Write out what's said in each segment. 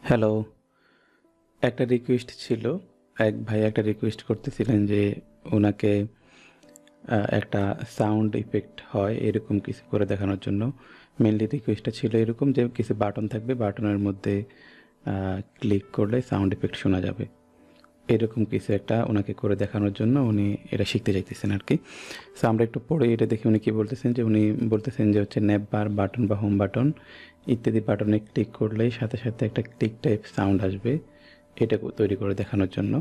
Hello, একটা request ছিল। এক ভাই একটা রিকোয়েস্ট করতেছিলেন যে উনাকে একটা সাউন্ড ইফেক্ট হয় এরকম কিছু করে দেখানোর জন্য। মেইনলি রিকোয়েস্টটা ছিল এরকম যে কিছু বাটন থাকবে, বাটনের মধ্যে ক্লিক করলে সাউন্ড ইফেক্ট শোনা যাবে। এরকম কিছু একটা উনাকে করে দেখানোর জন্য উনি এটা শিখতে চাইতেছেন আরকি। সো আমরা একটু পরে এটা দেখি উনি কি বলতেছেন, যে উনি বলতেছেন যে হচ্ছে ন্যাপ বার বাটন বা হোম বাটন ইত্যাদি বাটনে ক্লিক করলেই সাথে, সাথে একটা ক্লিক টাইপ সাউন্ড আসবে। এটা তৈরি করে দেখানোর জন্য।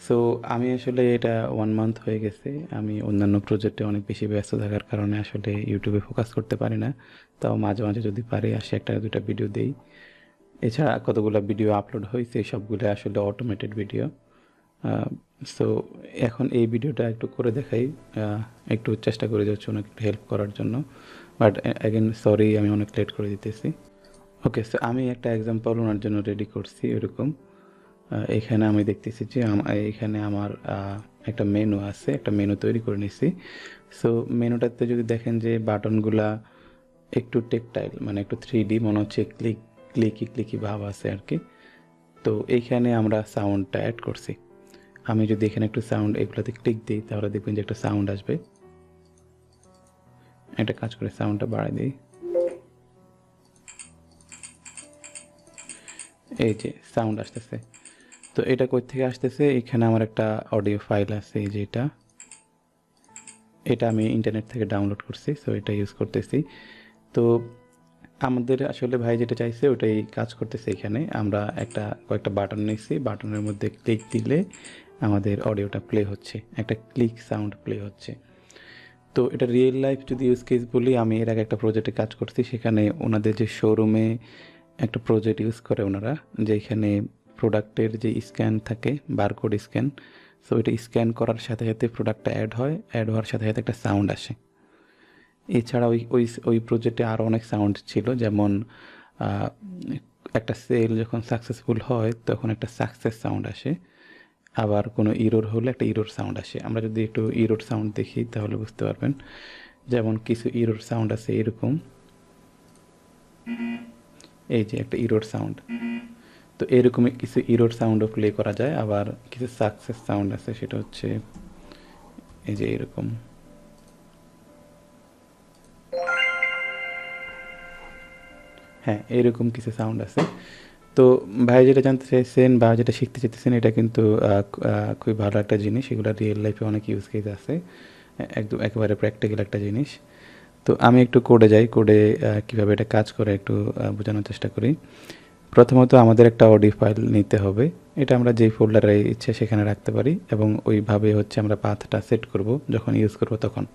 সো আমি আসলে এটা 1 মান্থ হয়ে গেছে। আমি অন্যান্য প্রজেক্টে অনেক বেশি ব্যস্ত থাকার কারণে আসলে ইউটিউবে ফোকাস করতে পারি না। তাও মাঝে, মাঝে যদি পারি আসি ১ টা ২ টা ভিডিও দেই। এছাড়া কতগুলা ভিডিও আপলোড হইছে, সবগুলো আসলে অটোমেটেড ভিডিও। আ সো এখন এই ভিডিওটা একটু করে দেখাই। আ একটু চেষ্টা করে যাচ্ছি ওনাকে একটু হেল্প করার জন্য। বাট এগেইন সরি, আমি অনেক লেট করে দিতেছি। ওকে, সো আমি একটা এক্সাম্পল ওনার জন্য রেডি করছি এরকম। এখানে আমি দেখতেছি যে এখানে আমার একটা মেনু আছে, একটা মেনু তৈরি করে নিছি। সো মেনুটাতে যদি দেখেন যে বাটনগুলা একটু টেকটাইল, মানে একটু 3D মনে হচ্ছে, ক্লিকি ভাব আছে আরকি। তো এইখানে আমরা সাউন্ডটা এড করছি। আমি যদি এখানে একটু সাউন্ড এগুলাতে ক্লিক দিই তাহলে দেখবেন যে একটা সাউন্ড আসবে। একটা কাজ করে সাউন্ডটা বাড়ায় দিই। এই যে সাউন্ড আসতেছে। তো এটা কই থেকে আসতেছে? এখানে আমার একটা অডিও ফাইল আছে, এই যে এটা আমি ইন্টারনেট থেকে ডাউনলোড করছি। সো এটা ইউজ করতেছি। তো আমাদের আসলে ভাই যেটা চাইছে ওটাই কাজ করতেছে এখানে। আমরা কয়েকটা বাটন নিচ্ছি। বাটনের মধ্যে ক্লিক দিলে আমাদের অডিওটা প্লে হচ্ছে। একটা ক্লিক সাউন্ড প্লে হচ্ছে। তো এটা রিয়েল লাইফ যদি ইউজ কেস বলি, আমি এর আগে একটা প্রজেক্টে কাজ করছি। সেখানে ওনাদের যে শোরুমে একটা প্রজেক্ট ইউজ করে ওনারা, যেখানে প্রোডাক্টের যে স্ক্যান থাকে, বারকোড স্ক্যান। সো এটা স্ক্যান করার সাথে, সাথে প্রোডাক্টটা অ্যাড হয়। অ্যাড হওয়ার সাথে, সাথে একটা সাউন্ড আসে। এছাড়া ওই প্রজেক্টে আরও অনেক সাউন্ড ছিল, যেমন আ একটা সেল যখন সাকসেসফুল হয় তখন একটা সাকসেস সাউন্ড আসে। আবার কোনো ইরর হলে একটা ইরর সাউন্ড আসে। আমরা যদি একটু ইরর সাউন্ড দেখি তাহলে বুঝতে পারবেন। যেমন কিছু ইরর সাউন্ড আছে এরকম। এই যে একটা ইরর সাউন্ড। তো এরকমই কিছু ইরর সাউন্ডও প্লে করা যায়। আবার কিছু সাকসেস সাউন্ড আছে, সেটা হচ্ছে এই যে এরকম। হ্যাঁ, এরকম কিছু সাউন্ড আছে। তো ভাই যেটা জানতে চাইছেন বা যেটা শিখতে চাইতেছেন, এটা কিন্তু খুবই ভালো একটা জিনিস। এগুলা রিয়েল লাইফে অনেক ইউজ কেস আছে। একদম একেবারে প্র্যাকটিক্যাল একটা জিনিস। তো আমি একটু কোডে যাই। কোডে কীভাবে এটা কাজ করে একটু বোঝানোর চেষ্টা করি। প্রথমত আমাদের একটা অডিও ফাইল নিতে হবে। এটা আমরা যেই ফোল্ডারে ইচ্ছে সেখানে রাখতে পারি এবং ওইভাবে হচ্ছে আমরা পাথটা সেট করব যখন ইউজ করব তখন।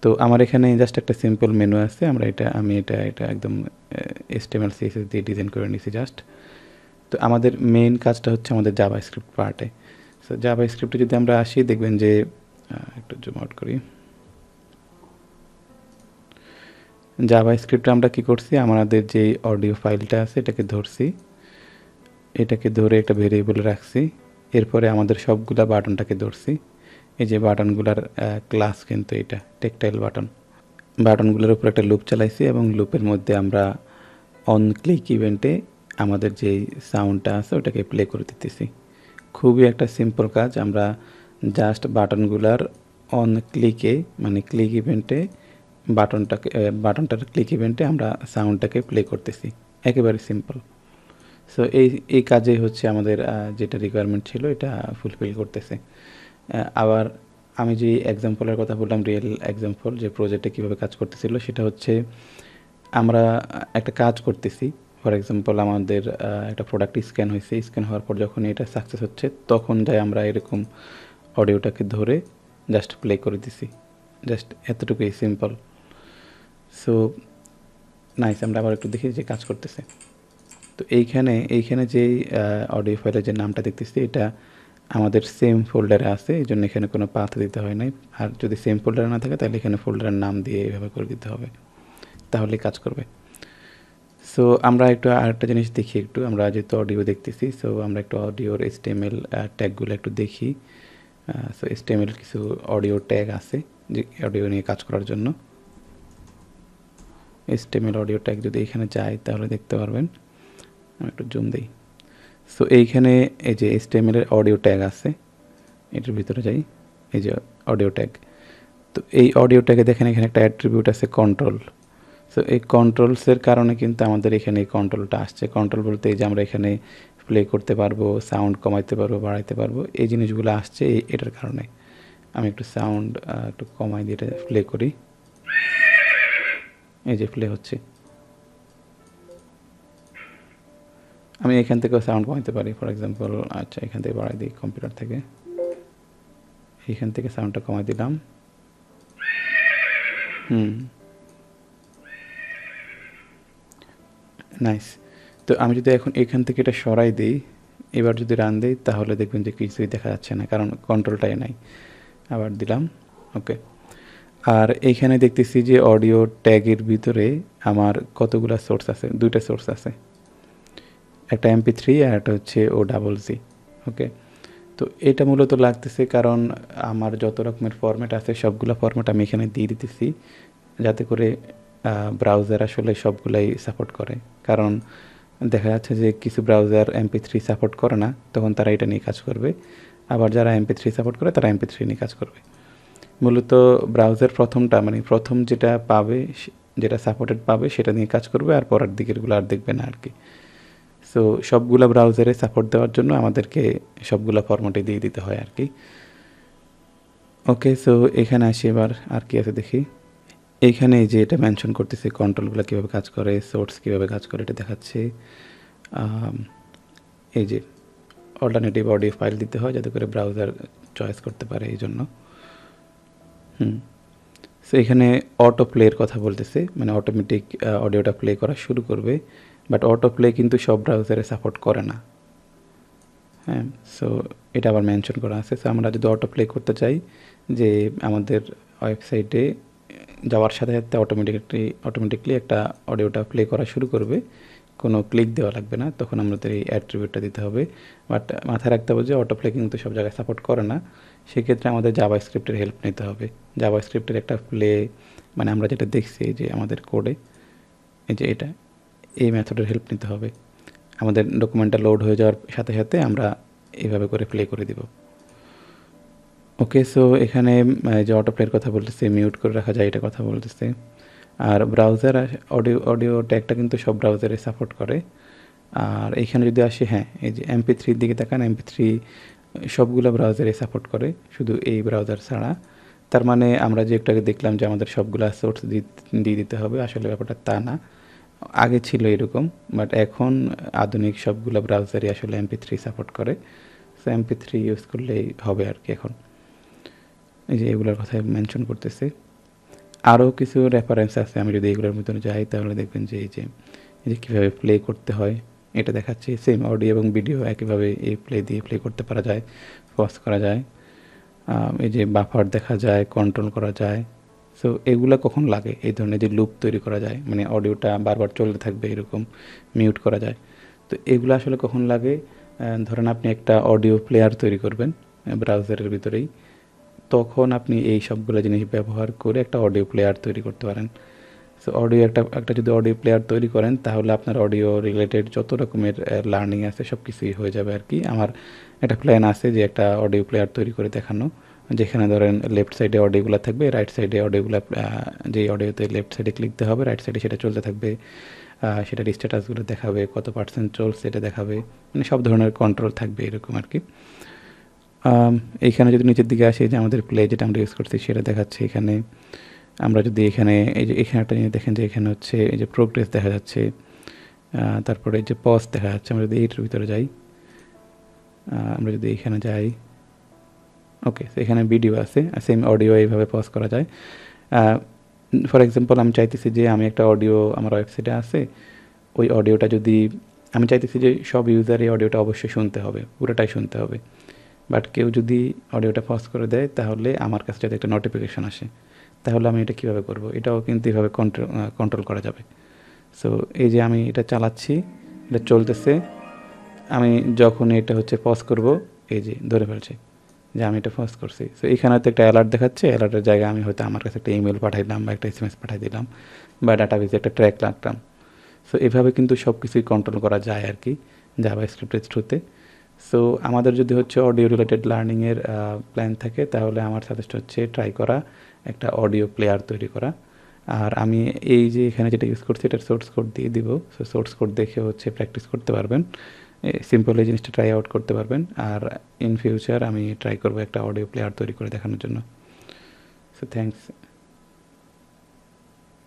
তো আমার এখানে জাস্ট একটা সিম্পল মেনু আছে। আমি এটা একদম HTML CSS দিয়ে ডিজাইন করে নিছি জাস্ট। তো আমাদের মেইন কাজটা হচ্ছে আমাদের জাভাস্ক্রিপ্ট পার্টে। সো জাভাস্ক্রিপ্টে যদি আমরা আসি দেখবেন যে একটু জুম আউট করি। জাভাস্ক্রিপ্টে আমরা কি করছি, আমাদের যে অডিও ফাইলটা আছে এটাকে ধরছি। এটাকে ধরে একটা ভেরিয়েবল রাখছি। এরপরে আমাদের সবগুলা বাটনটাকে ধরছি। এই যে বাটনগুলার ক্লাস কিন্তু এটা টেকটাইল বাটন। বাটনগুলোর উপর একটা লুপ চালাইছি এবং লুপের মধ্যে আমরা অন ক্লিক ইভেন্টে আমাদের যেই সাউন্ডটা আছে ওটাকে প্লে করে দিতেছি। খুবই একটা সিম্পল কাজ। আমরা জাস্ট বাটনগুলার অন ক্লিকে, মানে ক্লিক ইভেন্টে বাটনটার ক্লিক ইভেন্টে আমরা সাউন্ডটাকে প্লে করতেছি। একেবারে সিম্পল। সো এই কাজেই হচ্ছে আমাদের যেটা রিকোয়ারমেন্ট ছিল এটা ফুলফিল করতেছে। আবার আমি যে এক্সাম্পলের কথা বললাম, রিয়েল এক্সাম্পল, যে প্রজেক্টে কীভাবে কাজ করতেছিল সেটা হচ্ছে আমরা একটা কাজ করতেছি। ফর এক্সাম্পল আমাদের একটা প্রোডাক্ট স্ক্যান হয়েছে। স্ক্যান হওয়ার পর যখন এটা সাকসেস হচ্ছে তখন যাই আমরা এরকম অডিওটাকে ধরে জাস্ট প্লে করে দিছি। জাস্ট এতটুকুই সিম্পল। সো নাইস, আমরা আবার একটু দেখি যে কাজ করতেছে। তো এইখানে যেই অডিও ফাইলের যে নামটা দেখতেছি এটা আমাদের সেম ফোল্ডারে আছে, এই জন্য এখানে কোনো পাথ দিতে হয় নাই। আর যদি সেম ফোল্ডারে না থাকে তাহলে এখানে ফোল্ডারের নাম দিয়ে এইভাবে করে দিতে হবে, তাহলেই কাজ করবে। সো আমরা একটু আরেকটা জিনিস দেখি একটু। আমরা যেহেতু অডিও দেখতেছি, সো আমরা একটু অডিওর HTML ট্যাগগুলো একটু দেখি। সো HTML কিছু অডিও ট্যাগ আছে যে অডিও নিয়ে কাজ করার জন্য। HTML অডিও ট্যাগ যদি এখানে যাই তাহলে দেখতে পারবেন আমি একটু জুম দিই। সো এইখানে এই যে HTML এর অডিও ট্যাগ আছে, এটার ভিতরে যাই, এই যে অডিও ট্যাগ। তো এই অডিও ট্যাগে দেখেন এখানে একটা অ্যাট্রিবিউট আছে কন্ট্রোল। সো এই কন্ট্রোলসের কারণে কিন্তু আমাদের এখানে এই কন্ট্রোলটা আসছে। কন্ট্রোল বলতে এই যে আমরা এখানে প্লে করতে পারবো, সাউন্ড কমাইতে পারবো, বাড়াইতে পারবো, এই জিনিসগুলো আসছে এটার কারণে। আমি একটু সাউন্ড একটু কমাই দিয়ে এটা প্লে করি, এই যে প্লে হচ্ছে। আমি এখান থেকেও সাউন্ড কমাইতে পারি, ফর এক্সাম্পল। আচ্ছা, এখান থেকে বাড়াই দিই কম্পিউটার থেকে, এখান থেকে সাউন্ডটা কমাই দিলাম। নাইস। তো আমি যদি এখন এখান থেকে এটা সরাই দিই, এবার যদি রান দিই, তাহলে দেখবেন যে কিছুই দেখা যাচ্ছে না, কারণ কন্ট্রোলটাই নাই। আবার দিলাম, ওকে। আর এইখানে দেখতেছি যে অডিও ট্যাগের ভিতরে আমার কতগুলা সোর্স আছে, দুইটা সোর্স আছে, একটা MP3 আর একটা হচ্ছে OCC, ওকে। তো এটা মূলত লাগতেছে কারণ আমার যত রকমের ফরম্যাট আছে সবগুলো ফরম্যাট আমি এখানে দিয়ে দিতেছি, যাতে করে ব্রাউজার আসলে সবগুলাই সাপোর্ট করে। কারণ দেখা যাচ্ছে যে কিছু ব্রাউজার MP3 সাপোর্ট করে না, তখন তারা এটা নিয়ে কাজ করবে। আবার যারা MP3 সাপোর্ট করে তারা MP3 নিয়ে কাজ করবে। মূলত ব্রাউজার প্রথমটা মানে প্রথম যেটা পাবে, যেটা সাপোর্টেড পাবে সেটা নিয়ে কাজ করবে, আর পরের দিকেরগুলো আর দেখবে না আর কি। সো সবগুলা ব্রাউজারে সাপোর্ট দেওয়ার জন্য আমাদেরকে সবগুলা ফরম্যাটে দিয়ে দিতে হয় আর কি। ওকে, সো এখানে আসি এবার আর কি আছে দেখি। এইখানে এই যে এটা মেনশন করতেছে কন্ট্রোলগুলো কীভাবে কাজ করে, সোর্স কীভাবে কাজ করে এটা দেখাচ্ছে। এই যে অল্টারনেটিভ অডিও ফাইল দিতে হয় যাতে করে ব্রাউজার চয়েস করতে পারে, এই জন্য। সো এখানে অটো প্লের কথা বলতেছে, মানে অটোমেটিক অডিওটা প্লে করা শুরু করবে। বাট অটো প্লে কিন্তু সব ব্রাউজারে সাপোর্ট করে না। হ্যাঁ, সো এটা আবার মেনশন করা আছে। সো আমরা যদি অটো প্লে করতে চাই, যে আমাদের ওয়েবসাইটে যাওয়ার সাথে সাথে অটোমেটিকলি একটা অডিওটা প্লে করা শুরু করবে, কোনো ক্লিক দেওয়া লাগবে না, তখন আমাদের এই অ্যাট্রিবিউটটা দিতে হবে। বাট মাথায় রাখতে হবে যে অটো প্লে কিন্তু সব জায়গায় সাপোর্ট করে না, সেক্ষেত্রে আমাদের জাভা স্ক্রিপ্টের হেল্প নিতে হবে। জাভা স্ক্রিপ্টের একটা প্লে, মানে আমরা যেটা দেখছি যে আমাদের কোডে, এই যে এটা, এই মেথডের হেল্প নিতে হবে। আমাদের ডকুমেন্টটা লোড হয়ে যাওয়ার সাথে সাথে আমরা এইভাবে করে প্লে করে দিব। ওকে, সো এখানে যে অটো প্লের কথা বলতেছে, মিউট করে রাখা যায় এটা কথা বলতেছে। আর ব্রাউজার অডিও ট্যাগটা কিন্তু সব ব্রাউজারে সাপোর্ট করে। আর এইখানে যদি আসি, হ্যাঁ, এই যে MP3 দিকে তাকান, MP3 সবগুলো ব্রাউজারে সাপোর্ট করে, শুধু এই ব্রাউজার ছাড়া। তার মানে আমরা যে একটু আগে দেখলাম যে আমাদের সবগুলা সোর্স দিয়ে দিতে হবে, আসলে ব্যাপারটা তা না। আগে ছিল এরকম, বাট এখন আধুনিক সবগুলো ব্রাউজারই আসলে MP3 সাপোর্ট করে। সো MP3 ইউজ করলেই হবে আর কি এখন। এই যে এগুলোর কথা মেনশন করতেছে। আরও কিছু রেফারেন্স আছে, আমি যদি এগুলোর ভিতরে যাই তাহলে দেখবেন যে এই যে কীভাবে প্লে করতে হয় এটা দেখাচ্ছে। সেম অডিও এবং ভিডিও একইভাবে এই প্লে দিয়ে প্লে করতে পারা যায়, পজ করা যায়। এই যে বাফার দেখা যায়, কন্ট্রোল করা যায়। সো এগুলো কখন লাগে, এই ধরনের যে লুপ তৈরি করা যায়, মানে অডিওটা বারবার চলতে থাকবে এরকম, মিউট করা যায়। তো এগুলো আসলে কখন লাগে, ধরেন আপনি একটা অডিও প্লেয়ার তৈরি করবেন ব্রাউজারের ভিতরেই, তখন আপনি এই সবগুলো জিনিস ব্যবহার করে একটা অডিও প্লেয়ার তৈরি করতে পারেন। সো অডিও একটা যদি অডিও প্লেয়ার তৈরি করেন, তাহলে আপনার অডিও রিলেটেড যত রকমের লার্নিং আছে সব কিছুই হয়ে যাবে আর কি। আমার একটা প্ল্যান আছে যে একটা অডিও প্লেয়ার তৈরি করে দেখানো, যেখানে ধরেন লেফট সাইডে অডিওগুলো থাকবে, রাইট সাইডে অডিওগুলো, যেই অডিওতে লেফট সাইডে ক্লিক দিতে হবে, রাইট সাইডে সেটা চলতে থাকবে, সেটার স্ট্যাটাসগুলো দেখাবে, কত পার্সেন্ট চলছে এটা দেখাবে, মানে সব ধরনের কন্ট্রোল থাকবে এরকম আর কি। এইখানে যদি নিচের দিকে আসি, যে আমাদের প্লে যেটা আমরা ইউজ করছি সেটা দেখাচ্ছে এখানে। আমরা যদি এখানে এই যে এখানে একটা জিনিস দেখেন যে এখানে হচ্ছে এই যে প্রোগ্রেস দেখা যাচ্ছে, তারপরে এই যে পজ দেখা যাচ্ছে। আমরা যদি এইটার ভিতরে যাই, আমরা যদি এখানে যাই, ওকে, তো এখানে ভিডিও আছে, সেম অডিও এইভাবে পজ করা যায়। ফর এক্সাম্পল, আমি চাইতেছি যে আমি একটা অডিও আমার ওয়েবসাইটে আছে, ওই অডিওটা যদি আমি চাইতেছি যে সব ইউজার এই অডিওটা অবশ্যই শুনতে হবে, পুরোটাই শুনতে হবে। বাট কেউ যদি অডিওটা পজ করে দেয়, তাহলে আমার কাছে যদি একটা নোটিফিকেশান আসে, তাহলে আমি এটা কীভাবে করব, এটাও কিন্তু এইভাবে কন্ট্রোল করা যাবে। সো এই যে আমি এটা চালাচ্ছি, এটা চলতেছে, আমি যখন এটা হচ্ছে পজ করব, এই যে ধরে ফেলছে যে আমি এটা পজ করছি। সো এখানে হয়তো একটা অ্যালার্ট দেখাচ্ছে, অ্যালার্টের জায়গায় আমি হয়তো আমার কাছে একটা ইমেল পাঠাইলাম বা একটা SMS পাঠাই দিলাম, বা ডাটাবেজে একটা ট্র্যাক রাখলাম। সো এভাবে কিন্তু সব কিছুই কন্ট্রোল করা যায় আর কি জাভাস্ক্রিপ্টের থ্রুতে। সো আমাদের যদি হচ্ছে অডিও রিলেটেড লার্নিংয়ের প্ল্যান থাকে, তাহলে আমার সাজেস্ট হচ্ছে ট্রাই করা একটা অডিও প্লেয়ার তৈরি করা। আর আমি এই যে এখানে যেটা ইউজ করছি এটার সোর্স কোড দিয়ে দিব। সো সোর্স কোড দেখে হচ্ছে প্র্যাকটিস করতে পারবেন, সিম্পল এই জিনিসটা ট্রাই আউট করতে পারবেন। আর ইন ফিউচার আমি ট্রাই করবো একটা অডিও প্লেয়ার তৈরি করে দেখানোর জন্য। So thanks.